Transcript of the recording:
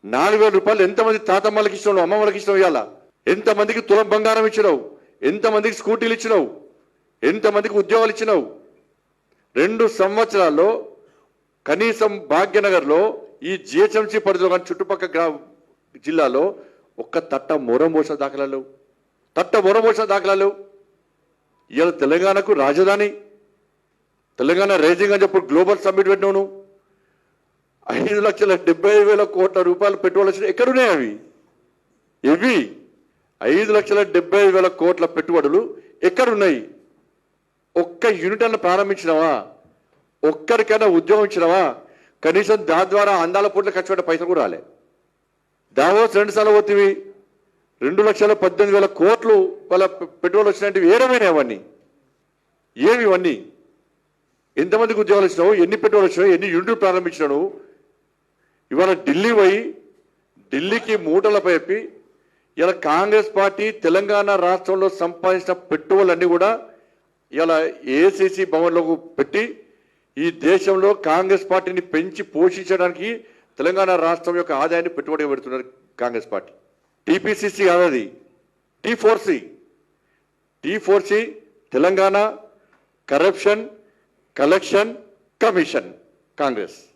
4,000 రూపాయలు ఎంతమంది తాతమ్మలకి ఇచ్చినావు, అమ్మమ్మలకి ఇచ్చినావు? ఇవాళ ఎంతమందికి తులం బంగారం ఇచ్చినావు? ఎంతమందికి స్కూటీలు ఇచ్చినావు? ఎంతమందికి ఉద్యోగాలు ఇచ్చినావు? 2 సంవత్సరాల్లో కనీసం భాగ్యనగర్లో ఈ జిహెచ్ఎంసీ పరిధిలో కానీ చుట్టుపక్కల జిల్లాలో ఒక్క తట్ట మొరమోస దాఖలాలు, తట్ట మొరమోస దాఖలాలు. ఇవాళ తెలంగాణకు రాజధాని, తెలంగాణ రైజింగ్ అని చెప్పి గ్లోబల్ సమ్మిట్ పెట్టినావు. 5,70,000 కోట్ల రూపాయలు పెట్టుబడులు వచ్చినాయి. ఎక్కడున్నాయి అవి? ఇవి 5,70,000 కోట్ల పెట్టుబడులు ఎక్కడున్నాయి? ఒక్క యూనిట్ అన్న ప్రారంభించినావా? ఒక్కరికైనా ఉద్యోగం ఇచ్చినావా? కనీసం దాని ద్వారా అందాల పూట్ల ఖర్చు పెట్టే పైసలు కూడా రాలే. దావోస్ 2 సార్లు పోతివి, 2,18,000 కోట్లు వాళ్ళ పెట్టుబడులు వచ్చినట్టు ఏడమైనా అవన్నీ ఏమి? ఇవన్నీ ఎంతమందికి ఉద్యోగాలు ఇచ్చినావు? ఎన్ని పెట్టుబడులు వచ్చినావు? ఎన్ని యూనిట్లు ప్రారంభించినావు? ఇవాళ ఢిల్లీ పోయి ఢిల్లీకి మూటలపై చెప్పి ఇలా కాంగ్రెస్ పార్టీ తెలంగాణ రాష్ట్రంలో సంపాదించిన పెట్టుబడులన్నీ కూడా ఇలా ఏసీసీ భవన్లోకి పెట్టి ఈ దేశంలో కాంగ్రెస్ పార్టీని పెంచి పోషించడానికి తెలంగాణ రాష్ట్రం యొక్క ఆదాయాన్ని పెట్టుబడిగా పెడుతున్నారు కాంగ్రెస్ పార్టీ. టీపీసీసీ కాదది, టీ4సి Telangana corruption collection commission Congress.